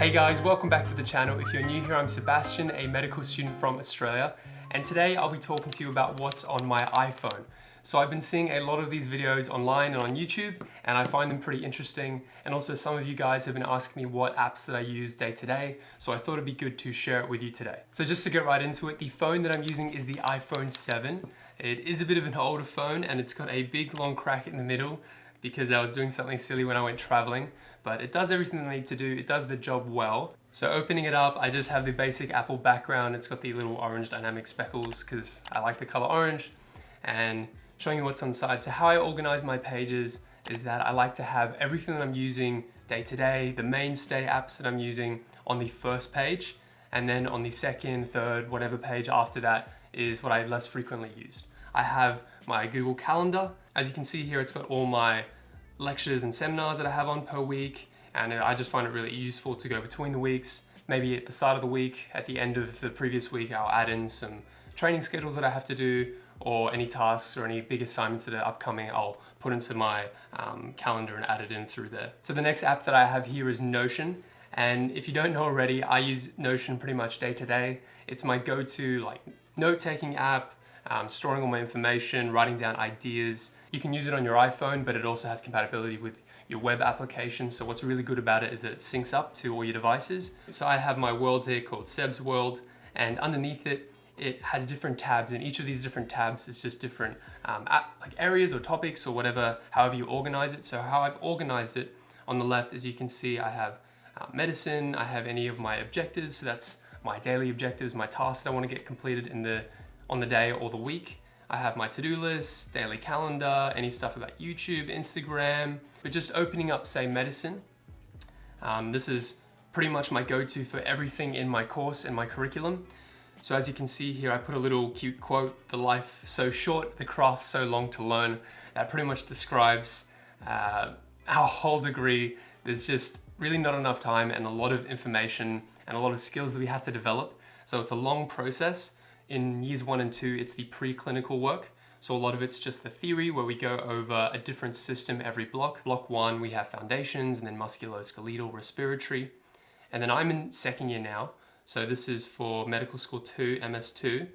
Hey guys, welcome back to the channel. If you're new here, I'm Sebastian, a medical student from Australia, and today I'll be talking to you about what's on my iPhone. So I've been seeing a lot of these videos online and on YouTube, and I find them pretty interesting, and also some of you guys have been asking me what apps that I use day to day, so I thought it'd be good to share it with you today. So just to get right into it, the phone that I'm using is the iPhone 7. It is a bit of an older phone, and it's got a big long crack in the middle because I was doing something silly when I went traveling, but it does everything that I need to do. It does the job well. So opening it up, I just have the basic Apple background. It's got the little orange dynamic speckles because I like the color orange, and showing you what's on the side. So how I organize my pages is that I like to have everything that I'm using day to day, the mainstay apps that I'm using on the first page, and then on the second, third, whatever page after that is what I less frequently used. I have my Google Calendar. As you can see here, it's got all my lectures and seminars that I have on per week, and I just find it really useful to go between the weeks. Maybe at the start of the week, at the end of the previous week, I'll add in some training schedules that I have to do, or any tasks or any big assignments that are upcoming, I'll put into my calendar and add it in through there. So the next app that I have here is Notion. And if you don't know already, I use Notion pretty much day to day. It's my go-to note-taking app, storing all my information, writing down ideas. You can use it on your iPhone, but it also has compatibility with your web application. So what's really good about it is that it syncs up to all your devices. So I have my world here called Seb's World, and underneath it, it has different tabs, and each of these different tabs is just different areas or topics or whatever, however you organize it. So how I've organized it on the left, as you can see, I have medicine, I have any of my objectives. So that's my daily objectives, my tasks that I want to get completed on the day or the week. I have my to-do list, daily calendar, any stuff about YouTube, Instagram. But just opening up, say, medicine, this is pretty much my go-to for everything in my course and my curriculum. So as you can see here, I put a little cute quote, "The life so short, the craft so long to learn." That pretty much describes our whole degree. There's just really not enough time and a lot of information and a lot of skills that we have to develop. So it's a long process. In years 1 and 2, it's the preclinical work. So a lot of it's just the theory where we go over a different system every block. Block 1, we have foundations, and then musculoskeletal, respiratory. And then I'm in second year now. So this is for Medical School 2, MS2,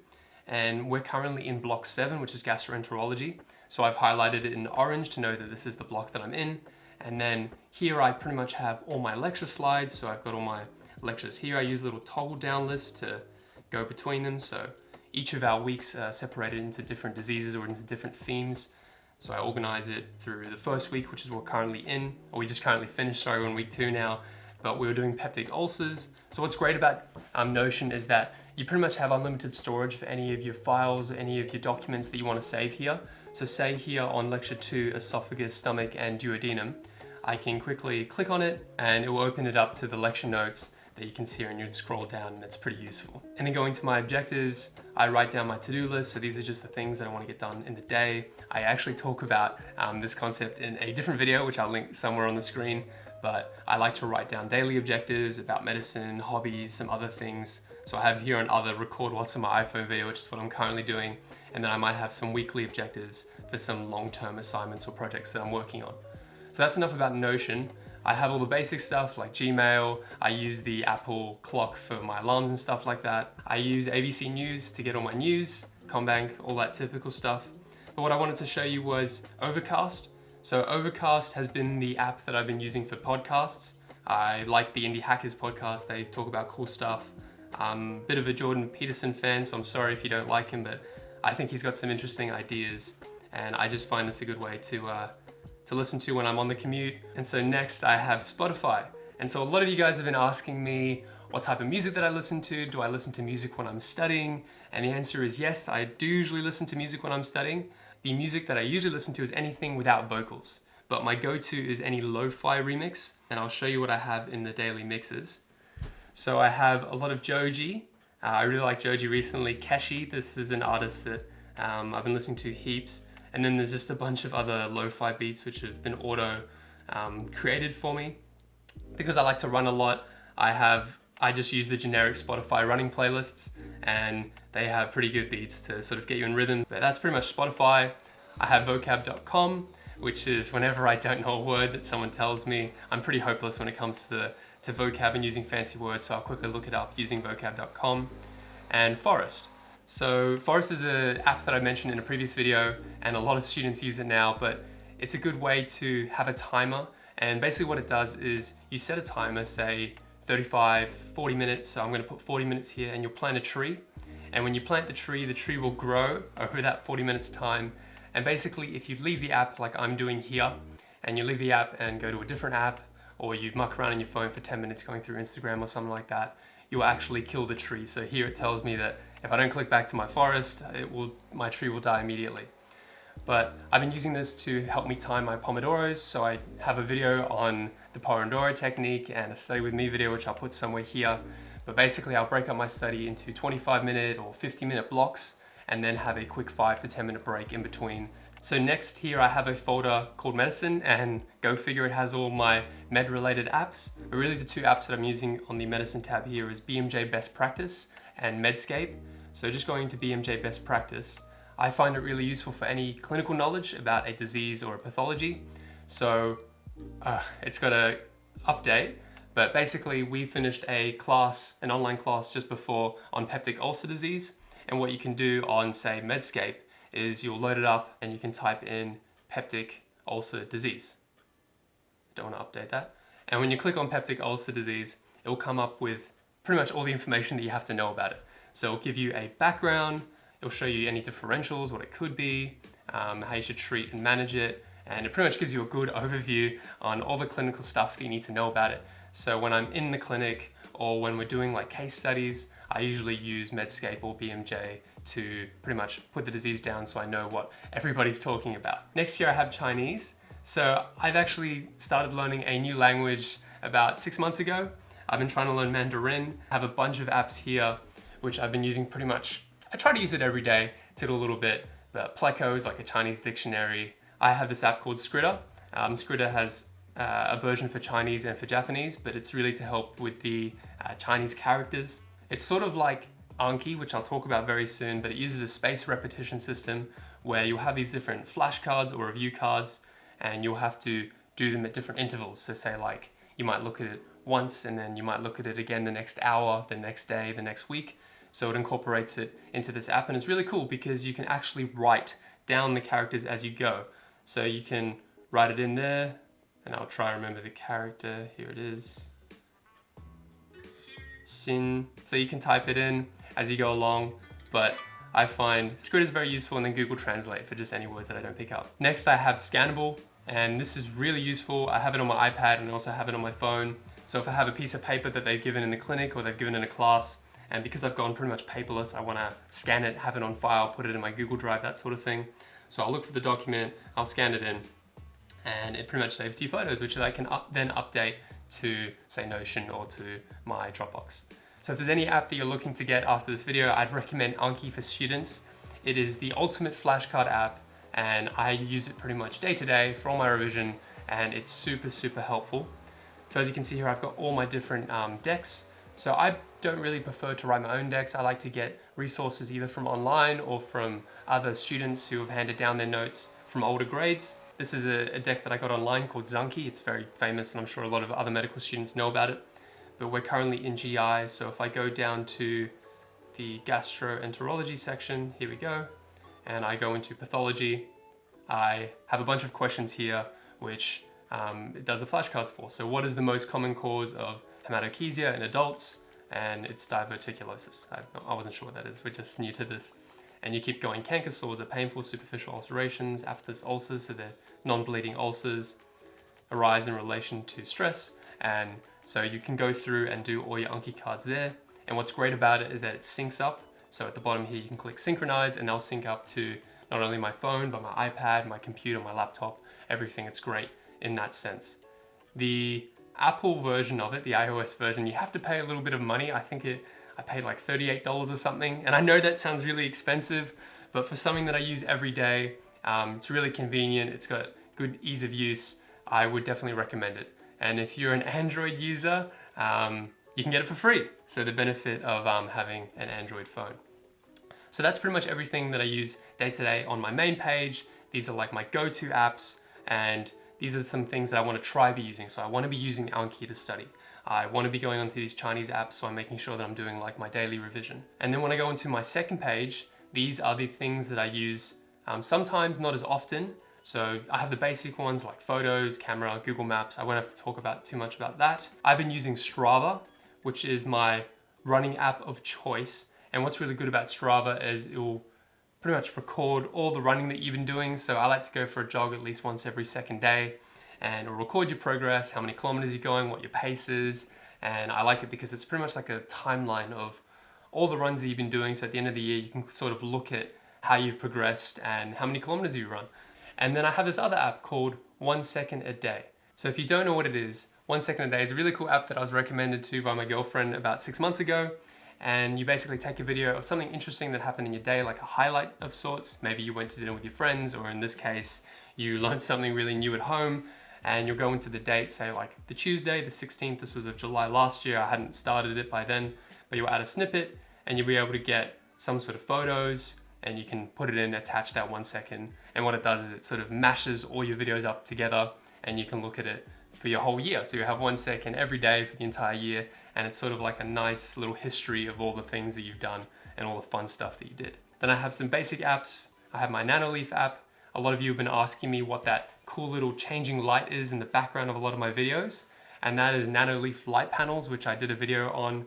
and we're currently in Block 7, which is gastroenterology. So I've highlighted it in orange to know that this is the block that I'm in. And then here I pretty much have all my lecture slides. So I've got all my lectures here. I use a little toggle down list to go between them. So each of our weeks are separated into different diseases or into different themes. So I organize it through the first week, which is what we're currently in, or we just currently finished, sorry, we're in week 2 now. But we were doing peptic ulcers. So what's great about Notion is that you pretty much have unlimited storage for any of your files or any of your documents that you want to save here. So say here on lecture 2, esophagus, stomach, and duodenum, I can quickly click on it and it will open it up to the lecture notes that you can see here, and you can scroll down, and it's pretty useful. And then going to my objectives, I write down my to-do list. So these are just the things that I want to get done in the day. I actually talk about this concept in a different video, which I'll link somewhere on the screen. But I like to write down daily objectives about medicine, hobbies, some other things. So I have here on other, record what's on my iPhone video, which is what I'm currently doing. And then I might have some weekly objectives for some long-term assignments or projects that I'm working on. So that's enough about Notion. I have all the basic stuff like Gmail. I use the Apple clock for my alarms and stuff like that. I use ABC News to get all my news, Combank, all that typical stuff. But what I wanted to show you was Overcast. So Overcast has been the app that I've been using for podcasts. I like the Indie Hackers podcast. They talk about cool stuff. I'm a bit of a Jordan Peterson fan, so I'm sorry if you don't like him, but I think he's got some interesting ideas, and I just find this a good way to listen to when I'm on the commute. And so next I have Spotify. And so a lot of you guys have been asking me what type of music that I listen to. Do I listen to music when I'm studying? And the answer is yes, I do usually listen to music when I'm studying. The music that I usually listen to is anything without vocals, but my go-to is any lo-fi remix, and I'll show you what I have in the daily mixes. So I have a lot of Joji. I really like Joji recently. Keshi, this is an artist that I've been listening to heaps. And then there's just a bunch of other lo-fi beats which have been auto created for me. Because I like to run a lot, I just use the generic Spotify running playlists, and they have pretty good beats to sort of get you in rhythm. But that's pretty much Spotify. I have vocab.com, which is whenever I don't know a word that someone tells me. I'm pretty hopeless when it comes to to vocab and using fancy words, so I'll quickly look it up using vocab.com. And Forest. So Forest is an app that I mentioned in a previous video, and a lot of students use it now, but it's a good way to have a timer. And basically what it does is you set a timer, say 35, 40 minutes. So I'm going to put 40 minutes here, and you'll plant a tree. And when you plant the tree will grow over that 40 minutes time. And basically if you leave the app like I'm doing here, and you leave the app and go to a different app, or you muck around on your phone for 10 minutes going through Instagram or something like that, you will actually kill the tree. So here it tells me that if I don't click back to my forest, my tree will die immediately. But I've been using this to help me time my Pomodoros. So I have a video on the Pomodoro technique and a study with me video, which I'll put somewhere here. But basically I'll break up my study into 25-minute or 50-minute blocks, and then have a quick 5 to 10 minute break in between. So next here I have a folder called Medicine, and go figure it has all my med related apps. But really the two apps that I'm using on the Medicine tab here is BMJ Best Practice and Medscape. So just going to BMJ Best Practice, I find it really useful for any clinical knowledge about a disease or a pathology. So it's got a update, but basically we finished a class, an online class just before on peptic ulcer disease. And what you can do on, say, Medscape is you'll load it up and you can type in peptic ulcer disease. Don't want to update that. And when you click on peptic ulcer disease, it will come up with pretty much all the information that you have to know about it. So it'll give you a background, it'll show you any differentials, what it could be, how you should treat and manage it, and it pretty much gives you a good overview on all the clinical stuff that you need to know about it. So when I'm in the clinic or when we're doing like case studies, I usually use Medscape or BMJ to pretty much put the disease down so I know what everybody's talking about. Next here I have Chinese. So I've actually started learning a new language about 6 months ago. I've been trying to learn Mandarin. I have a bunch of apps here which I've been using pretty much. I try to use it every day, tiddle a little bit, but Pleco is like a Chinese dictionary. I have this app called Scritter. Scritter has a version for Chinese and for Japanese, but it's really to help with the Chinese characters. It's sort of like Anki, which I'll talk about very soon, but it uses a space repetition system where you'll have these different flashcards or review cards, and you'll have to do them at different intervals. So say like you might look at it once, and then you might look at it again the next hour, the next day, the next week. So it incorporates it into this app, and it's really cool because you can actually write down the characters as you go. So you can write it in there, and I'll try to remember the character. Here it is. Xin. So you can type it in as you go along, but I find Scritter is very useful, and then Google Translate for just any words that I don't pick up. Next I have Scannable, and this is really useful. I have it on my iPad and I also have it on my phone. So if I have a piece of paper that they've given in the clinic or they've given in a class, and because I've gone pretty much paperless, I want to scan it, have it on file, put it in my Google Drive, that sort of thing. So I'll look for the document, I'll scan it in, and it pretty much saves 2 photos, which I can then update to, say, Notion or to my Dropbox. So if there's any app that you're looking to get after this video, I'd recommend Anki for students. It is the ultimate flashcard app, and I use it pretty much day to day for all my revision, and it's super, super helpful. So as you can see here, I've got all my different decks. So I don't really prefer to write my own decks. I like to get resources either from online or from other students who have handed down their notes from older grades. This is a deck that I got online called Anki. It's very famous, and I'm sure a lot of other medical students know about it. But we're currently in GI, so if I go down to the gastroenterology section, here we go, and I go into pathology, I have a bunch of questions here which it does the flashcards for. So what is the most common cause of hematochezia in adults? And it's diverticulosis. I wasn't sure what that is, we're just new to this. And you keep going. Canker sores are painful superficial ulcerations. Aphthous ulcers, so they're non-bleeding ulcers, arise in relation to stress. And so you can go through and do all your Anki cards there. And what's great about it is that it syncs up. So at the bottom here, you can click synchronize, and they'll sync up to not only my phone, but my iPad, my computer, my laptop, everything. It's great in that sense. The Apple version of it, the iOS version, you have to pay a little bit of money. I paid like $38 or something. And I know that sounds really expensive, but for something that I use every day, it's really convenient. It's got good ease of use. I would definitely recommend it. And if you're an Android user, you can get it for free. So the benefit of having an Android phone. So that's pretty much everything that I use day to day on my main page. These are like my go-to apps, and these are some things that I want to try be using. So I want to be using Anki to study. I want to be going onto these Chinese apps, so I'm making sure that I'm doing like my daily revision. And then when I go into my second page, these are the things that I use sometimes, not as often. So I have the basic ones like photos, camera, Google Maps. I won't have to talk about too much about that. I've been using Strava, which is my running app of choice. And what's really good about Strava is it will pretty much record all the running that you've been doing. So I like to go for a jog at least once every second day, and it'll record your progress, how many kilometers you're going, what your pace is. And I like it because it's pretty much like a timeline of all the runs that you've been doing. So at the end of the year, you can sort of look at how you've progressed and how many kilometers you run. And then I have this other app called 1 Second a Day. So if you don't know what it is, 1 Second a Day is a really cool app that I was recommended to by my girlfriend about 6 months ago. And you basically take a video of something interesting that happened in your day, like a highlight of sorts. Maybe you went to dinner with your friends, or in this case, you learned something really new at home, and you'll go into the date, say like the Tuesday, the 16th, this was of July last year. I hadn't started it by then, but you'll add a snippet and you'll be able to get some sort of photos, and you can put it in, attach that 1 second. And what it does is it sort of mashes all your videos up together, and you can look at it for your whole year. So you have 1 second every day for the entire year, and it's sort of like a nice little history of all the things that you've done and all the fun stuff that you did. Then I have some basic apps. I have my Nanoleaf app. A lot of you have been asking me what that cool little changing light is in the background of a lot of my videos, and that is Nanoleaf light panels, which I did a video on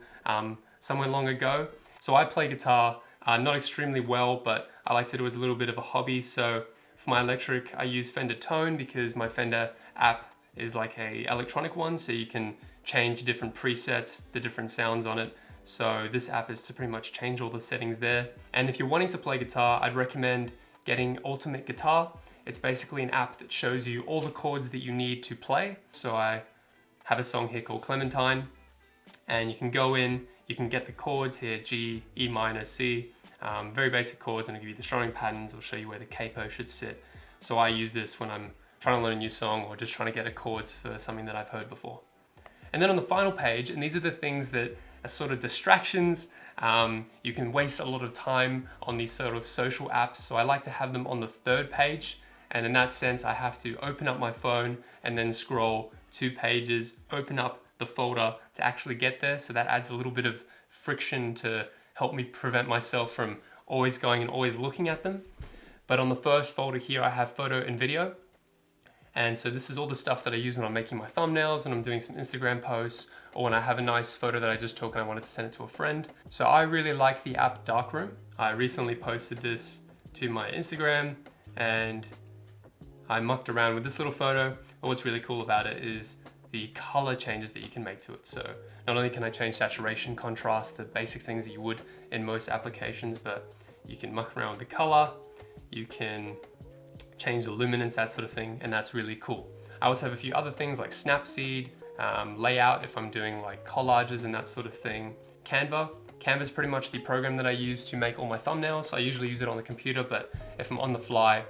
somewhere long ago. So I play guitar, not extremely well, but I like to do it as a little bit of a hobby. So for my electric, I use Fender Tone because my Fender app is like a electronic one, so you can change different presets, the different sounds on it. So this app is to pretty much change all the settings there. And if you're wanting to play guitar, I'd recommend getting Ultimate Guitar. It's basically an app that shows you all the chords that you need to play. So I have a song here called Clementine, and you can go in, you can get the chords here, G, E minor, C, very basic chords, and it'll give you the strumming patterns. It'll show you where the capo should sit. So I use this when I'm trying to learn a new song or just trying to get the chords for something that I've heard before. And then on the final page, and these are the things that are sort of distractions, you can waste a lot of time on these sort of social apps. So I like to have them on the third page. And in that sense, I have to open up my phone and then scroll 2 pages, open up the folder to actually get there. So that adds a little bit of friction to help me prevent myself from always going and always looking at them. But on the first folder here, I have photo and video. And so this is all the stuff that I use when I'm making my thumbnails, when I'm doing some Instagram posts, or when I have a nice photo that I just took and I wanted to send it to a friend. So I really like the app Darkroom. I recently posted this to my Instagram and I mucked around with this little photo. But what's really cool about it is the color changes that you can make to it. So not only can I change saturation, contrast, the basic things that you would in most applications, but you can muck around with the color, you can change the luminance, that sort of thing, and that's really cool. I also have a few other things like Snapseed, layout if I'm doing like collages and that sort of thing. Canva is pretty much the program that I use to make all my thumbnails. I usually use it on the computer, but if I'm on the fly,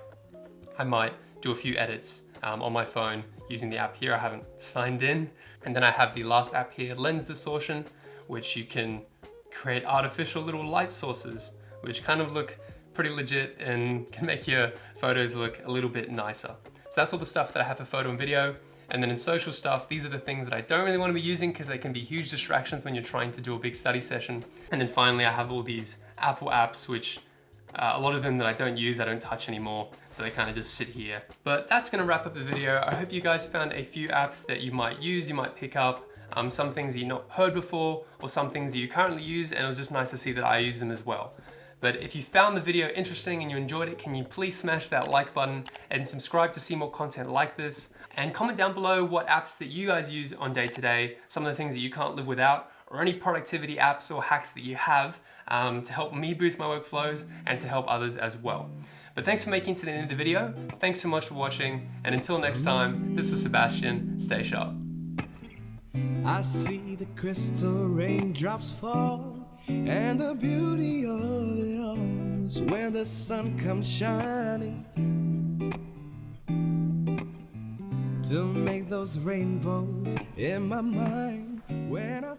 I might do a few edits on my phone using the app here. I haven't signed in. And then I have the last app here, Lens Distortion, which you can create artificial little light sources, which kind of look pretty legit and can make your photos look a little bit nicer. So that's all the stuff that I have for photo and video. And then in social stuff, these are the things that I don't really want to be using because they can be huge distractions when you're trying to do a big study session. And then finally, I have all these Apple apps, which a lot of them that I don't use, I don't touch anymore. So they kind of just sit here. But that's going to wrap up the video. I hope you guys found a few apps that you might use, you might pick up. Some things that you've not heard before, or some things that you currently use, and it was just nice to see that I use them as well. But if you found the video interesting and you enjoyed it, can you please smash that like button and subscribe to see more content like this? And comment down below what apps that you guys use on day to day, some of the things that you can't live without, or any productivity apps or hacks that you have to help me boost my workflows and to help others as well. But thanks for making it to the end of the video. Thanks so much for watching. And until next time, this was Sebastian. Stay sharp. I see the crystal raindrops fall, and the beauty of it all is when the sun comes shining through to make those rainbows in my mind when I